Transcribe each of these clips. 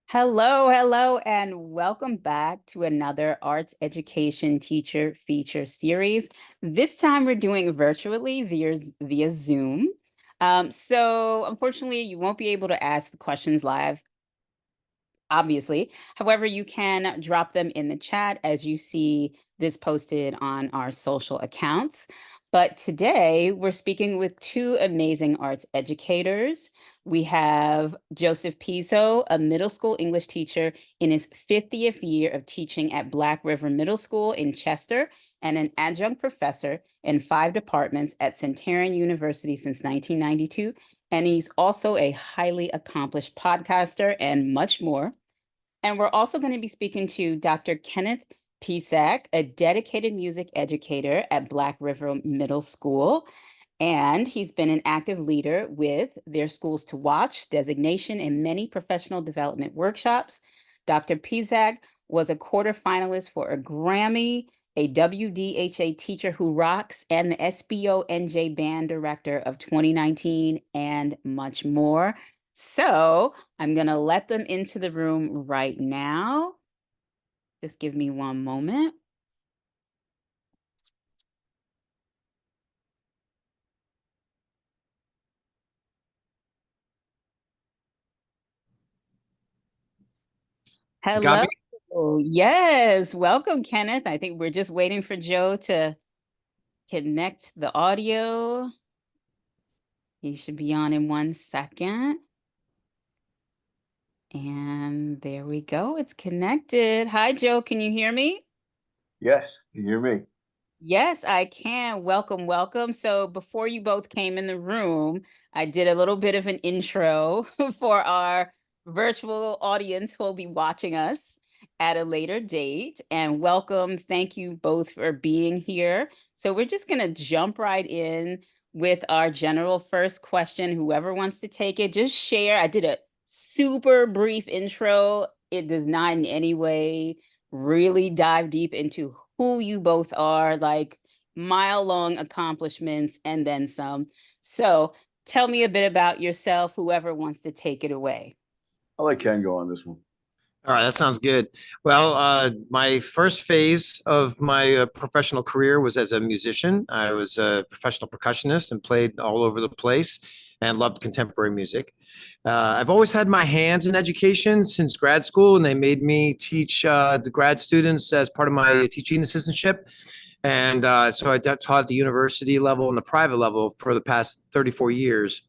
Hello, hello, and welcome back to another arts education teacher feature series. This time we're doing virtually via Zoom. So unfortunately, you won't be able to ask the questions live, obviously. However, you can drop them in the chat as you see this posted on our social accounts. But today we're speaking with two amazing arts educators. We have Joseph Pizzo, a middle school English teacher in his 50th year of teaching at Black River Middle School in Chester, and an adjunct professor in 5 departments at Centurion University since 1992. And he's also a highly accomplished podcaster and much more. And we're also going to be speaking to Dr. Kenneth Pisak, a dedicated music educator at Black River Middle School. And he's been an active leader with their Schools to Watch designation in many professional development workshops. Dr. Pisak was a quarter finalist for a Grammy, a WDHA Teacher Who Rocks, and the SBO NJ Band Director of 2019, and much more. So I'm going to let them into the room right now. Just give me one moment. Got Hello. me? Yes, welcome, Kenneth. I think we're just waiting for Joe to connect the audio. He should be on in 1 second. And there we go. It's connected. Hi, Joe. Can you hear me? Yes, can you hear me? Yes, I can. Welcome, welcome. So before you both came in the room, I did a little bit of an intro for our virtual audience who will be watching us at a later date. And welcome. Thank you both for being here. So we're just going to jump right in with our general first question. Whoever wants to take it, just share. I did a super brief intro. It does not in any way really dive deep into who you both are, like mile-long accomplishments and then some. So tell me a bit about yourself, whoever wants to take it away. I'll let Ken go on this one. All right, that sounds good. Well, my first phase of my professional career was as a musician. I was a professional percussionist and played all over the place and loved contemporary music. I've always had my hands in education since grad school, and they made me teach the grad students as part of my teaching assistantship. And so I taught at the university level and the private level for the past 34 years.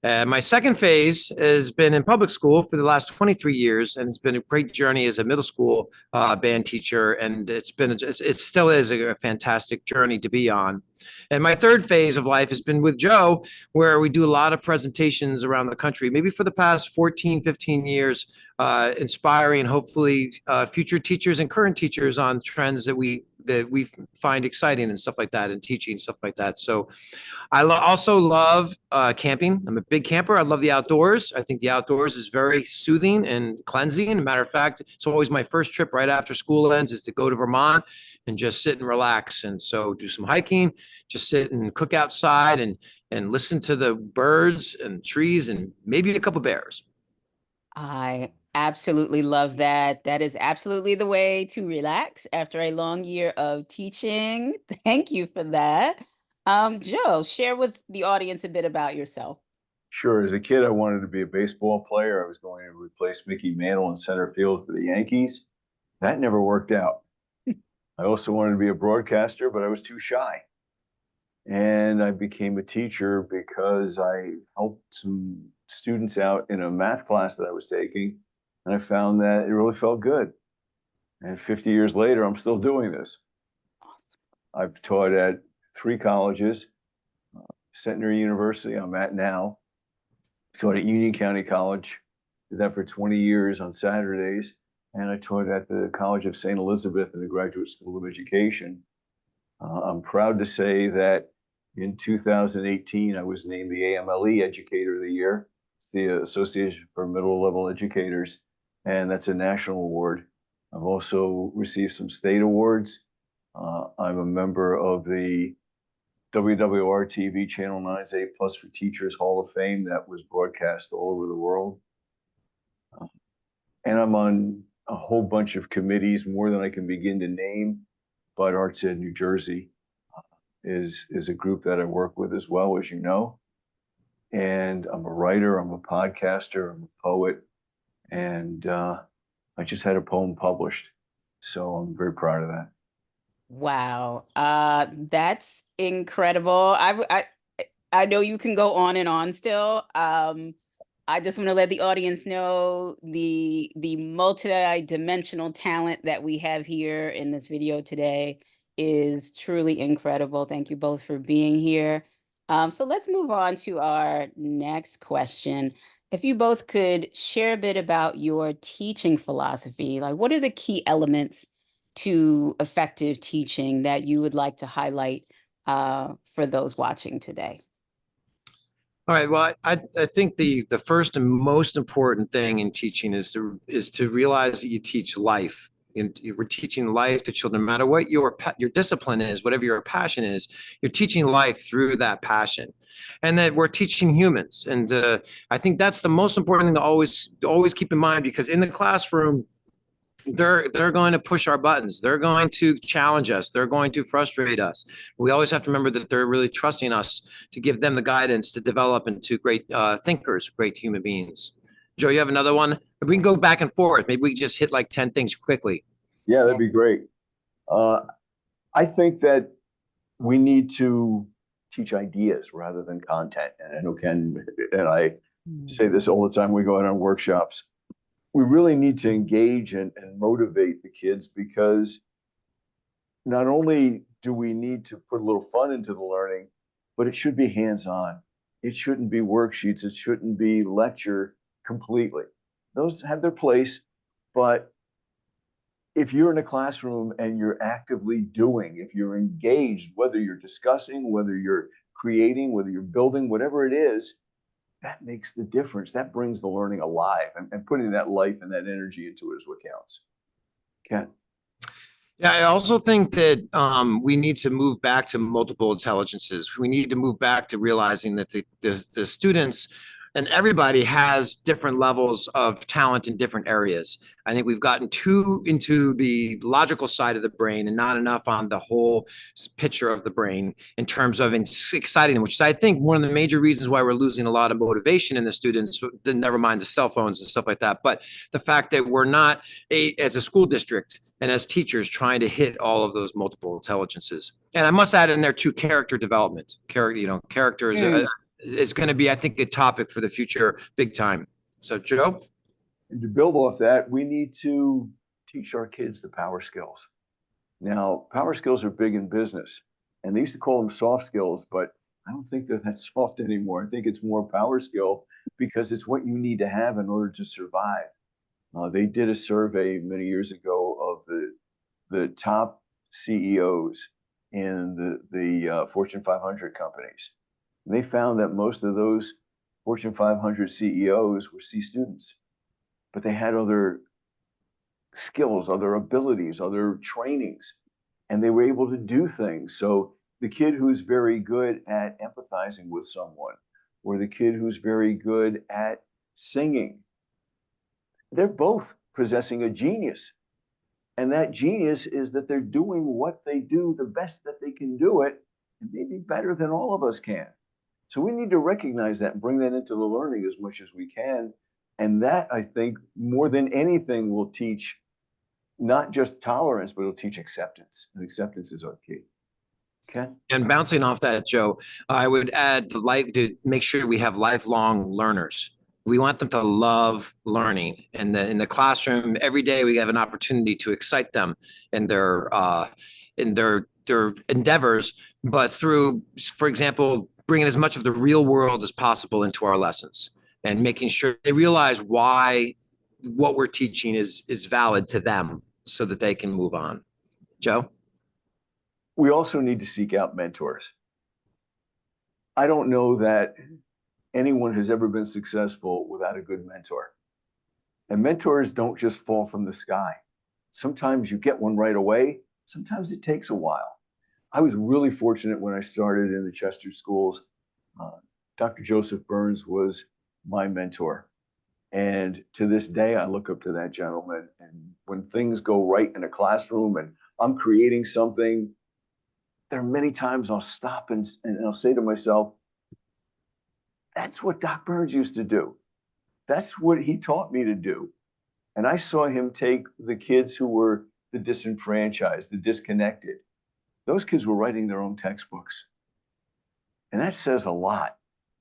My second phase has been in public school for the last 23 years, and it's been a great journey as a middle school band teacher, and it still is a fantastic journey to be on. And my third phase of life has been with Joe, where we do a lot of presentations around the country, maybe for the past 14, 15 years, inspiring hopefully future teachers and current teachers on trends that we find exciting and stuff like that, and teaching stuff like that. So I also love camping. I'm a big camper. I love the outdoors. I think the outdoors is very soothing and cleansing. As a matter of fact, it's always my first trip right after school ends is to go to Vermont and just sit and relax. And so do some hiking, just sit and cook outside and listen to the birds and trees and maybe a couple bears. I absolutely love that. That is absolutely the way to relax after a long year of teaching. Thank you for that. Joe, share with the audience a bit about yourself. Sure. As a kid, I wanted to be a baseball player. I was going to replace Mickey Mantle in center field for the Yankees. That never worked out. I also wanted to be a broadcaster, but I was too shy. And I became a teacher because I helped some students out in a math class that I was taking, and I found that it really felt good. And 50 years later, I'm still doing this. Awesome. I've taught at 3 colleges, Centenary University, I'm at now. Taught at Union County College, did that for 20 years on Saturdays. And I taught at the College of St. Elizabeth in the Graduate School of Education. I'm proud to say that in 2018, I was named the AMLE Educator of the Year. It's the Association for Middle Level Educators, and that's a national award. I've also received some state awards. I'm a member of the WWR TV Channel 9's A Plus for Teachers Hall of Fame that was broadcast all over the world. And I'm on a whole bunch of committees, more than I can begin to name. But Arts Ed New Jersey is a group that I work with as well, as you know. And I'm a writer, I'm a podcaster, I'm a poet, and I just had a poem published. So I'm very proud of that. Wow. That's incredible. I know you can go on and on still. I just want to let the audience know the multi-dimensional talent that we have here in this video today is truly incredible. Thank you both for being here. So let's move on to our next question. If you both could share a bit about your teaching philosophy, like what are the key elements to effective teaching that you would like to highlight for those watching today? All right. Well, I think the first and most important thing in teaching is to realize that you teach life. And we're teaching life to children, no matter what your discipline is, whatever your passion is, you're teaching life through that passion, and that we're teaching humans. And I think that's the most important thing to always keep in mind, because in the classroom, they're going to push our buttons. They're going to challenge us. They're going to frustrate us. We always have to remember that they're really trusting us to give them the guidance to develop into great thinkers, great human beings. Joe, you have another one? We can go back and forth. Maybe we just hit like 10 things quickly. Yeah, that'd be great. Uh, I think that we need to teach ideas rather than content. And I know Ken and I say this all the time. We go out on workshops. We really need to engage and motivate the kids, because not only do we need to put a little fun into the learning, but it should be hands-on. It shouldn't be worksheets. It shouldn't be lecture completely. Those have their place, but if you're in a classroom and you're actively doing, if you're engaged, whether you're discussing, whether you're creating, whether you're building, whatever it is, that makes the difference. That brings the learning alive, and putting that life and that energy into it is what counts. Ken? Yeah, I also think that we need to move back to multiple intelligences. We need to move back to realizing that the students and everybody has different levels of talent in different areas. I think we've gotten too into the logical side of the brain and not enough on the whole picture of the brain in terms of exciting them, which is, I think, one of the major reasons why we're losing a lot of motivation in the students, never mind the cell phones and stuff like that. But the fact that we're not, as a school district and as teachers, trying to hit all of those multiple intelligences. And I must add in there too, character development. Character is going to be, I think, a topic for the future, big time. So, Joe? And to build off that, we need to teach our kids the power skills. Now, power skills are big in business, and they used to call them soft skills, but I don't think they're that soft anymore. I think it's more power skill, because it's what you need to have in order to survive. They did a survey many years ago of the top CEOs in the Fortune 500 companies. And they found that most of those Fortune 500 CEOs were C students, but they had other skills, other abilities, other trainings, and they were able to do things. So the kid who's very good at empathizing with someone, or the kid who's very good at singing, they're both possessing a genius. And that genius is that they're doing what they do the best that they can do it, and maybe better than all of us can. So we need to recognize that and bring that into the learning as much as we can. And that, I think, more than anything, will teach not just tolerance, but it'll teach acceptance. And acceptance is our key. Okay. And bouncing off that, Joe, I would add to make sure we have lifelong learners. We want them to love learning. And in the classroom, every day we have an opportunity to excite them in their endeavors, but through, for example, bringing as much of the real world as possible into our lessons and making sure they realize why what we're teaching is valid to them so that they can move on. Joe? We also need to seek out mentors. I don't know that anyone has ever been successful without a good mentor. And mentors don't just fall from the sky. Sometimes you get one right away. Sometimes it takes a while. I was really fortunate when I started in the Chester schools. Dr. Joseph Burns was my mentor. And to this day, I look up to that gentleman. And when things go right in a classroom and I'm creating something, there are many times I'll stop and I'll say to myself, that's what Doc Burns used to do. That's what he taught me to do. And I saw him take the kids who were the disenfranchised, the disconnected. Those kids were writing their own textbooks. And that says a lot.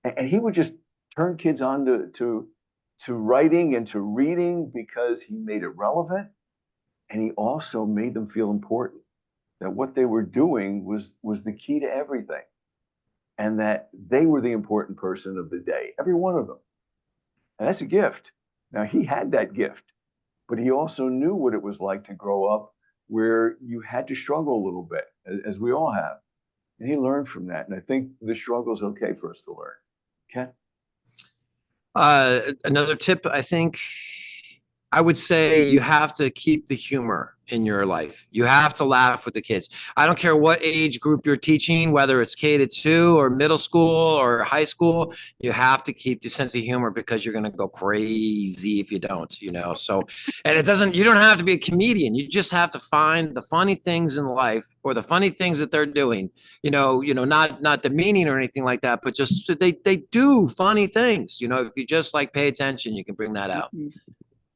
And he would just turn kids on to writing and to reading because he made it relevant. And he also made them feel important, that what they were doing was the key to everything. And that they were the important person of the day, every one of them. And that's a gift. Now, he had that gift, but he also knew what it was like to grow up where you had to struggle a little bit, as we all have. And he learned from that. And I think the struggle is okay for us to learn. Ken? Another tip, I think, I would say you have to keep the humor in your life. You have to laugh with the kids. I don't care what age group you're teaching, whether it's K-2 or middle school or high school, you have to keep the sense of humor because you're going to go crazy if you don't, you know? So, and you don't have to be a comedian. You just have to find the funny things in life or the funny things that they're doing, not demeaning or anything like that, but just they do funny things. If you just like pay attention, you can bring that out. Mhm.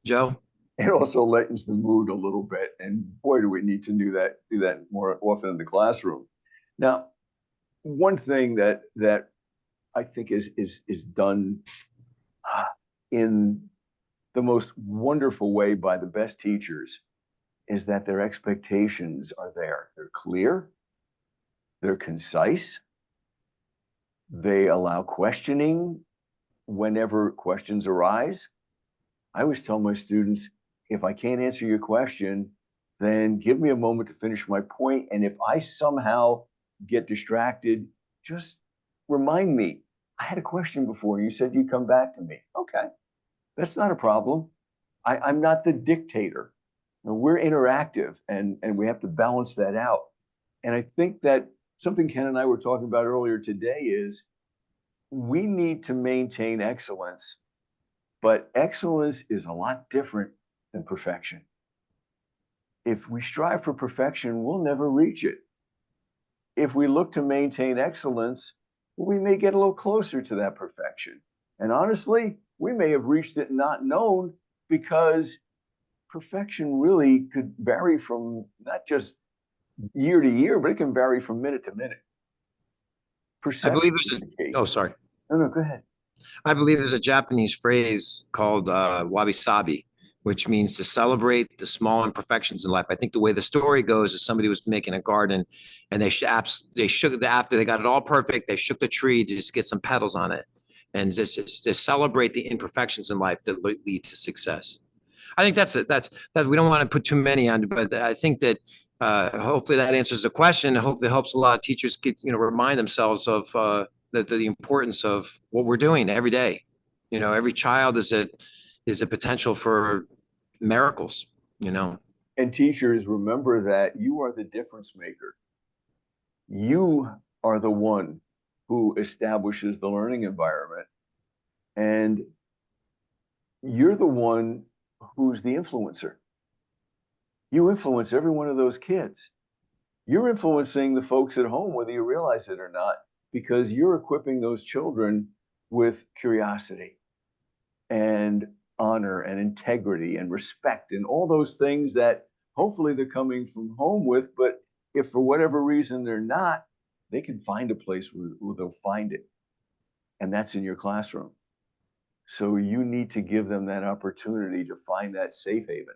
Joe? It also lightens the mood a little bit. And boy, do we need to do that more often in the classroom. Now, one thing that I think is done in the most wonderful way by the best teachers is that their expectations are there. They're clear, they're concise, they allow questioning whenever questions arise. I always tell my students, if I can't answer your question, then give me a moment to finish my point. And if I somehow get distracted, just remind me, I had a question before. You said you'd come back to me. Okay, that's not a problem. I'm not the dictator. We're interactive and we have to balance that out. And I think that something Ken and I were talking about earlier today is we need to maintain excellence, but excellence is a lot different than perfection. If we strive for perfection, we'll never reach it. If we look to maintain excellence, we may get a little closer to that perfection. And honestly, we may have reached it not known because perfection really could vary from not just year to year, but it can vary from minute to minute. I believe Perception is there's the key. oh, sorry. No, go ahead. I believe there's a Japanese phrase called Wabisabi, which means to celebrate the small imperfections in life. I think the way the story goes is somebody was making a garden and they shook after they got it all perfect, they shook the tree to just get some petals on it and just to celebrate the imperfections in life that lead to success. I think that's it. That we don't want to put too many on, but I think that hopefully that answers the question. Hopefully it helps a lot of teachers remind themselves of the importance of what we're doing every day. Every child is a potential for miracles. And teachers, remember that you are the difference maker. You are the one who establishes the learning environment. And you're the one who's the influencer. You influence every one of those kids. You're influencing the folks at home, whether you realize it or not, because you're equipping those children with curiosity and honor and integrity and respect and all those things that hopefully they're coming from home with. But if for whatever reason they're not, they can find a place where they'll find it. And that's in your classroom. So you need to give them that opportunity to find that safe haven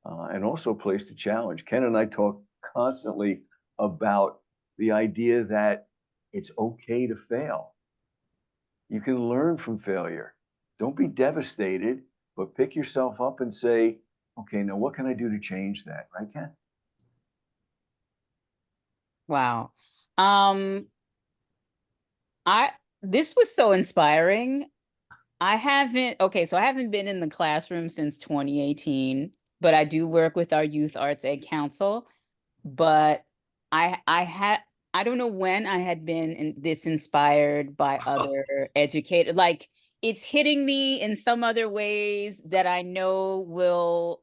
and also a place to challenge. Ken and I talk constantly about the idea that it's okay to fail. You can learn from failure. Don't be devastated, but pick yourself up and say, okay, now what can I do to change that? Right, Ken? Wow. Um, this was so inspiring. I haven't been in the classroom since 2018, but I do work with our Youth Arts Ed Council. But I don't know when I had been this inspired by other educators. Like it's hitting me in some other ways that I know will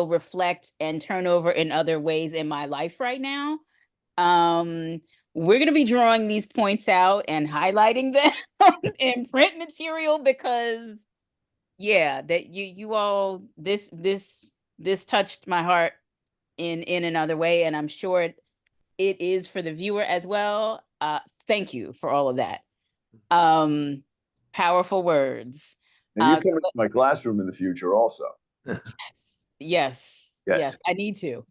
reflect and turn over in other ways in my life right now. Um, we're going to be drawing these points out and highlighting them in print material because yeah, that you all this touched my heart in another way, and I'm sure it is for the viewer as well. Thank you for all of that. Um, powerful words. And you're So coming to my classroom in the future also. yes, yes, Yes. yes, I need to.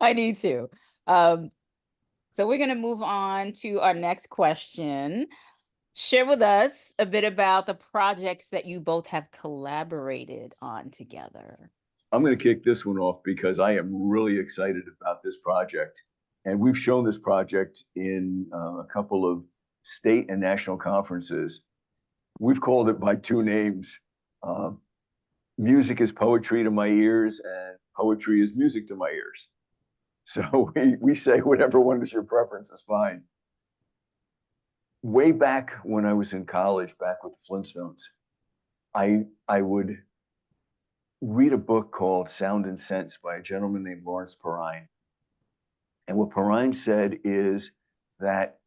I need to. Um, so we're going to move on to our next question. Share with us a bit about the projects that you both have collaborated on together. I'm going to kick this one off because I am really excited about this project. And we've shown this project in a couple of state and national conferences. We've called it by two names. Music is poetry to my ears, and poetry is music to my ears. So we say whatever one is your preference is fine. Way back when I was in college, back with the Flintstones, I would read a book called Sound and Sense by a gentleman named Lawrence Perrine. And what Perrine said is that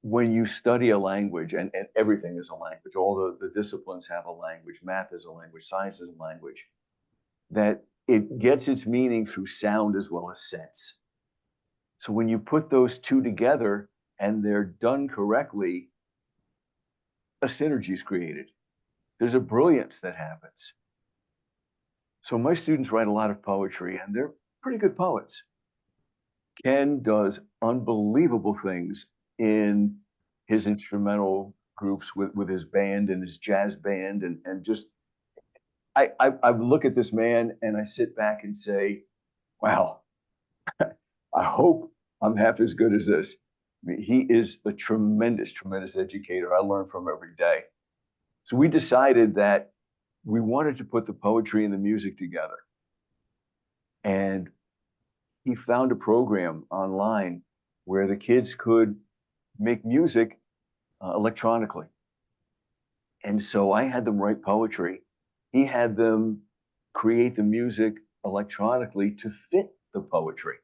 when you study a language, and everything is a language, all the disciplines have a language, math is a language, science is a language, that it gets its meaning through sound as well as sense. So when you put those two together and they're done correctly, a synergy is created. There's a brilliance that happens. So my students write a lot of poetry, and they're pretty good poets. Ken does unbelievable things in his instrumental groups with his band and his jazz band, and just I look at this man and I sit back and say, wow, I hope I'm half as good as this. I mean, he is a tremendous, tremendous educator. I learn from every day. So we decided that we wanted to put the poetry and the music together. And he found a program online where the kids could make music electronically. And so I had them write poetry. He had them create the music electronically to fit the poetry.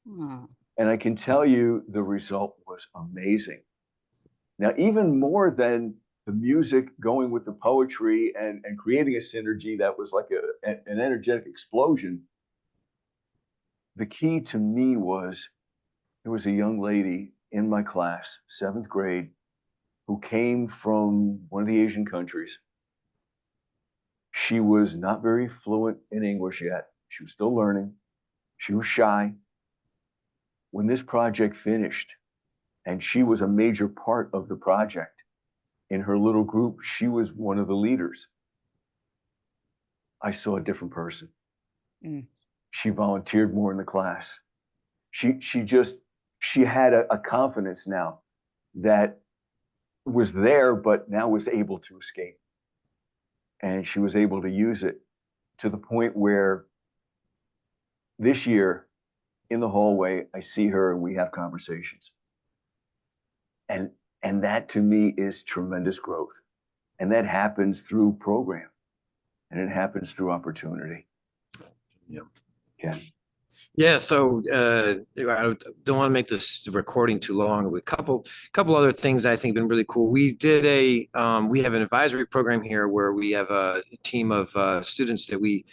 Hmm. And I can tell you the result was amazing. Now, even more than the music going with the poetry and creating a synergy that was like an energetic explosion, the key to me was there was a young lady in my class, 7th grade, who came from one of the Asian countries. She was not very fluent in English yet. She was still learning. She was shy. When this project finished, and she was a major part of the project, in her little group, she was one of the leaders. I saw a different person. Mm. She volunteered more in the class. She had a confidence now that was there, but now was able to escape. And she was able to use it to the point where this year in the hallway, I see her and we have conversations. And that to me is tremendous growth. And that happens through program, and it happens through opportunity. Yeah. Okay. Yeah, so I don't want to make this recording too long. A couple other things I think have been really cool. We did we have an advisory program here where we have a team of students that we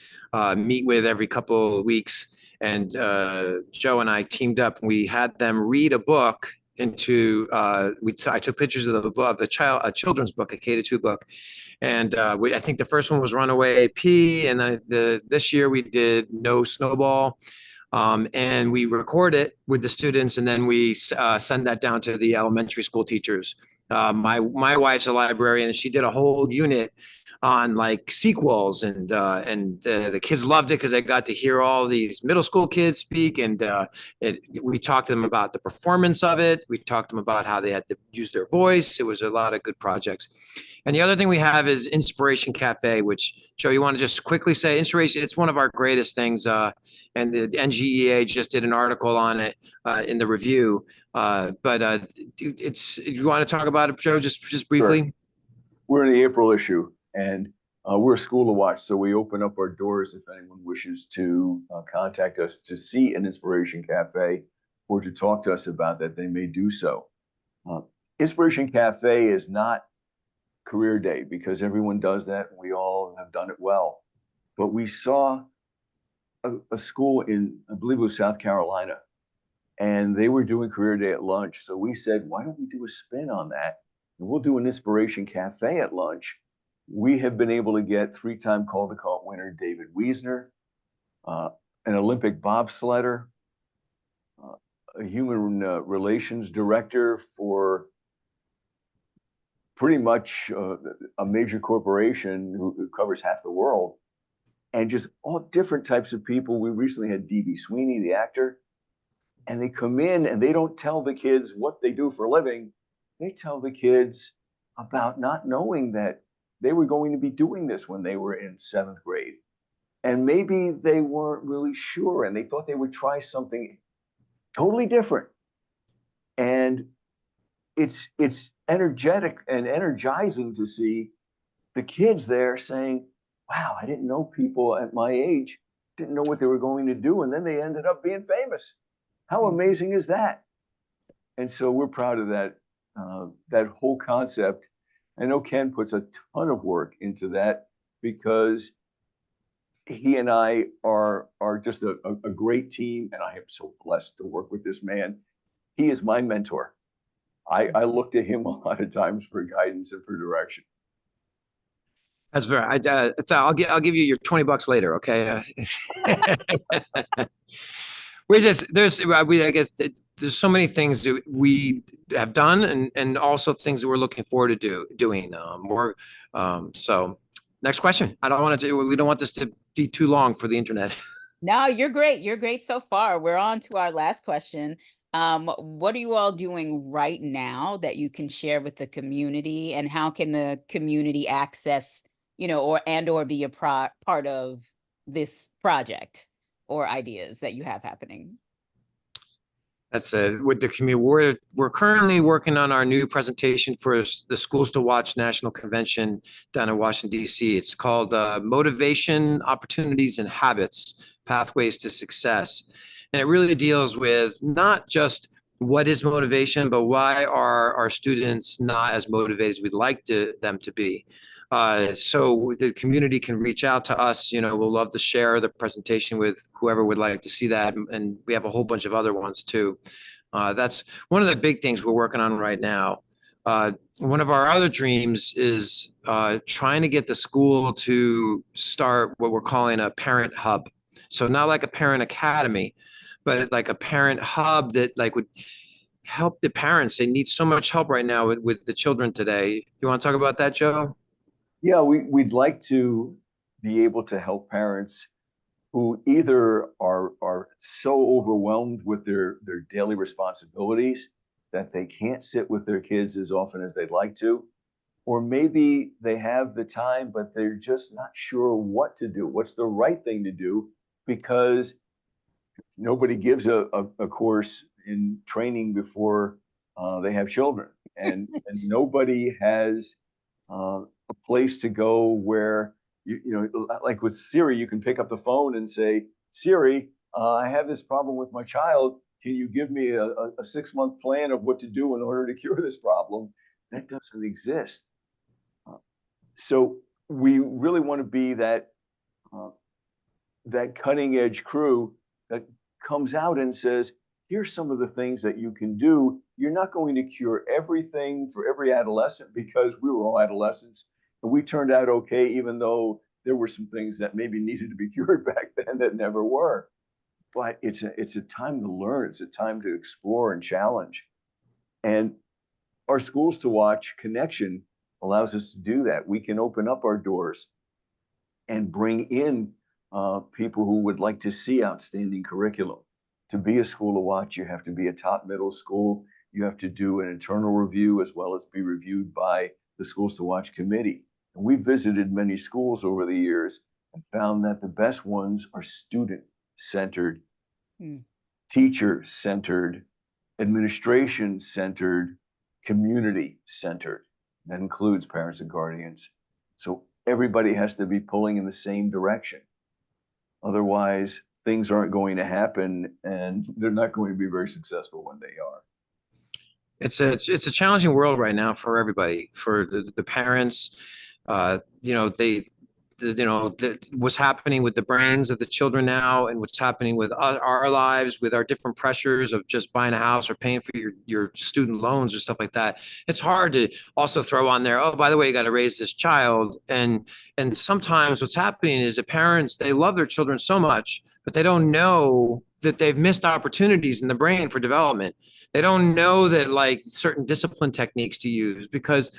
meet with every couple of weeks, and Joe and I teamed up. And we had them read a book into I took pictures of a children's book, a K-2 book. And I think the first one was Runaway AP, and then this year we did No Snowball. And we record it with the students, and then we send that down to the elementary school teachers. My wife's a librarian, and she did a whole unit on like sequels, and the kids loved it because they got to hear all these middle school kids speak, and we talked to them about the performance of it. We talked to them about how they had to use their voice. It was a lot of good projects. And the other thing we have is Inspiration Cafe, which, Joe, you want to just quickly say Inspiration? It's one of our greatest things. And the NGEA just did an article on it in the review. But you want to talk about it, Joe, just briefly? Sure. we're in the April issue, and we're a school to watch. So we open up our doors if anyone wishes to contact us to see an Inspiration Cafe or to talk to us about that, they may do so. Uh, Inspiration Cafe is not career day because everyone does that. And we all have done it well. But we saw a school in, I believe it was South Carolina, and they were doing career day at lunch. So we said, why don't we do a spin on that? And we'll do an Inspiration Cafe at lunch. We have been able to get three-time Caldecott winner David Wiesner, an Olympic bobsledder, a human relations director for pretty much a major corporation who covers half the world, and just all different types of people. We recently had D.B. Sweeney, the actor, and they come in and they don't tell the kids what they do for a living. They tell the kids about not knowing that they were going to be doing this when they were in seventh grade. And maybe they weren't really sure and they thought they would try something totally different. And it's energetic and energizing to see the kids there saying, wow, I didn't know people at my age didn't know what they were going to do. And then they ended up being famous. How amazing is that? And so we're proud of that, that whole concept. I know Ken puts a ton of work into that because he and I are just a great team, and I am so blessed to work with this man. He is my mentor. I look to him a lot of times for guidance and for direction. That's very. I'll give you your $20 later. Okay. We just I guess there's so many things that we have done and also things that we're looking forward to doing more. So next question. We don't want this to be too long for the internet. No, you're great. You're great so far. We're on to our last question. What are you all doing right now that you can share with the community, and how can the community access, or be a part of this project or ideas that you have happening? That's it. With the community, we're currently working on our new presentation for the Schools to Watch National Convention down in Washington, D.C. It's called Motivation, Opportunities, and Habits, Pathways to Success. And it really deals with not just what is motivation, but why are our students not as motivated as we'd like them to be. So the community can reach out to us. We'll love to share the presentation with whoever would like to see that. And we have a whole bunch of other ones too. That's one of the big things we're working on right now. One of our other dreams is trying to get the school to start what we're calling a parent hub. So not like a parent academy, but like a parent hub that would help the parents. They need so much help right now with the children today. You want to talk about that, Joe? Yeah, we'd like to be able to help parents who either are so overwhelmed with their daily responsibilities that they can't sit with their kids as often as they'd like to, or maybe they have the time, but they're just not sure what to do, what's the right thing to do, because nobody gives a course in training before they have children, and nobody has a place to go where like with Siri, you can pick up the phone and say, Siri, I have this problem with my child. Can you give me a 6-month plan of what to do in order to cure this problem? That doesn't exist. So we really want to be that cutting edge crew that comes out and says, here's some of the things that you can do. You're not going to cure everything for every adolescent, because we were all adolescents and we turned out okay, even though there were some things that maybe needed to be cured back then that never were. But it's a time to learn. It's a time to explore and challenge. And our Schools to Watch connection allows us to do that. We can open up our doors and bring in people who would like to see outstanding curriculum. To be a school to watch, you have to be a top middle school. You have to do an internal review as well as be reviewed by the Schools to Watch committee. And we visited many schools over the years and found that the best ones are student-centered, teacher-centered, administration-centered, community-centered. That includes parents and guardians. So everybody has to be pulling in the same direction. Otherwise, things aren't going to happen, and they're not going to be very successful when they are. It's a challenging world right now for everybody, for the parents. You know, what's happening with the brains of the children now, and what's happening with our lives, with our different pressures of just buying a house or paying for your student loans or stuff like that. It's hard to also throw on there, oh, by the way, you got to raise this child. And sometimes what's happening is the parents, they love their children so much, but they don't know that they've missed opportunities in the brain for development. They don't know that, like, certain discipline techniques to use, because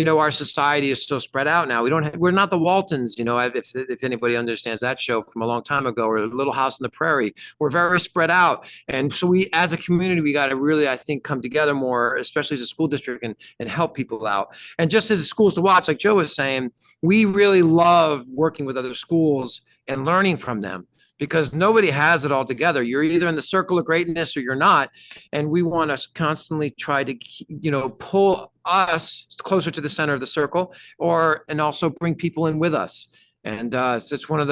our society is so spread out now. We're not the Waltons, if anybody understands that show from a long time ago, or Little House on the Prairie. We're very spread out. And so we, as a community, we got to really, I think, come together more, especially as a school district, and help people out. And just as schools to watch, like Joe was saying, we really love working with other schools and learning from them, because nobody has it all together. You're either in the circle of greatness or you're not. And we want to constantly try to, pull us closer to the center of the circle, and also bring people in with us. And so it's one of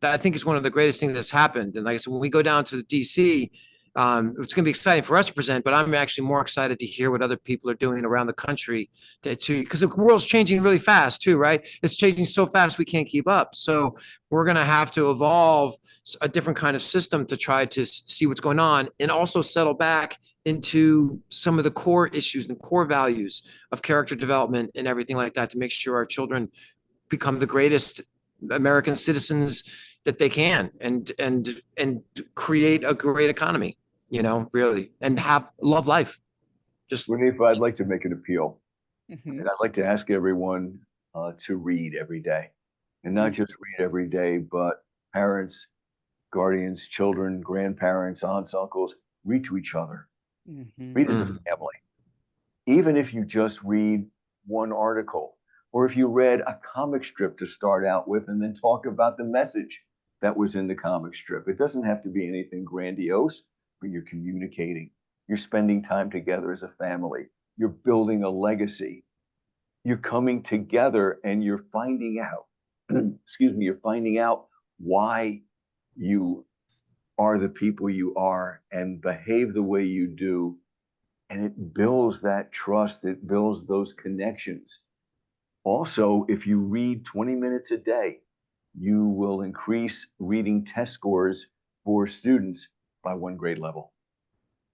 I think it's one of the greatest things that's happened. And like I said, when we go down to the DC, it's going to be exciting for us to present, but I'm actually more excited to hear what other people are doing around the country because the world's changing really fast too, right? It's changing so fast we can't keep up. So we're going to have to evolve a different kind of system to try to see what's going on, and also settle back into some of the core issues and core values of character development and everything like that, to make sure our children become the greatest American citizens that they can, and create a great economy, really, and love life. Just Renee, I'd like to make an appeal. Mhm. And I'd like to ask everyone to read every day. And not just read every day, but parents, guardians, children, grandparents, aunts, uncles, read to each other. Read as a family. Even if you just read one article, or if you read a comic strip to start out with and then talk about the message that was in the comic strip. It doesn't have to be anything grandiose, but you're communicating. You're spending time together as a family. You're building a legacy. You're coming together and you're finding out, you're finding out why you are the people you are and behave the way you do. And it builds that trust, it builds those connections. Also, if you read 20 minutes a day, you will increase reading test scores for students by 1 grade level,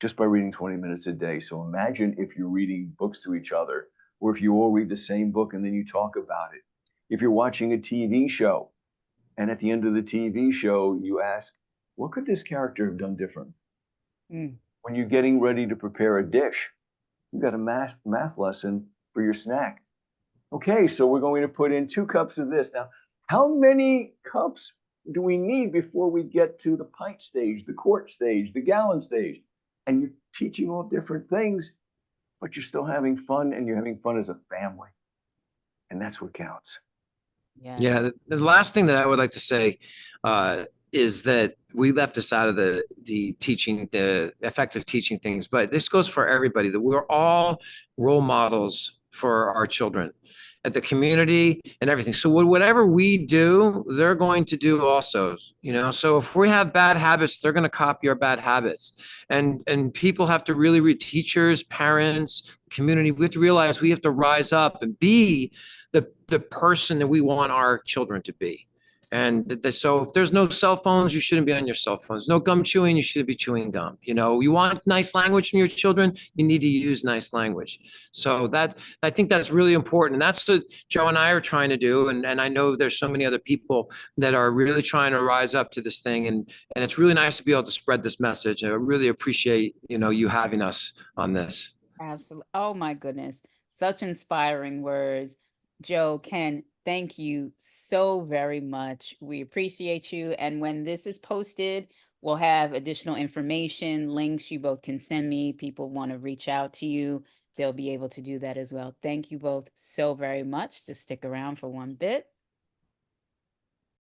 just by reading 20 minutes a day. So imagine if you're reading books to each other, or if you all read the same book and then you talk about it. If you're watching a TV show, and at the end of the TV show, you ask, what could this character have done different? When you're getting ready to prepare a dish, you've got a math lesson for your snack. Okay, so we're going to put in 2 cups of this. Now, how many cups do we need before we get to the pint stage, the quart stage, the gallon stage? And you're teaching all different things, but you're still having fun, and you're having fun as a family. And that's what counts. Yeah. The last thing that I would like to say is that we left this out of the teaching, the effective teaching things, but this goes for everybody, that we're all role models for our children at the community and everything. So whatever we do, they're going to do also, so if we have bad habits, they're going to copy our bad habits. And people have to really read, teachers, parents, community. We have to realize we have to rise up and be the person that we want our children to be. And so if there's no cell phones, you shouldn't be on your cell phones. No gum chewing, you shouldn't be chewing gum. You want nice language from your children, you need to use nice language. So I think that's really important. And that's what Joe and I are trying to do. And I know there's so many other people that are really trying to rise up to this thing. And it's really nice to be able to spread this message. I really appreciate, you having us on this. Absolutely. Oh my goodness. Such inspiring words. Joe, Ken, thank you so very much. We appreciate you. And when this is posted, we'll have additional information, links you both can send me. People want to reach out to you, they'll be able to do that as well. Thank you both so very much. Just stick around for one bit.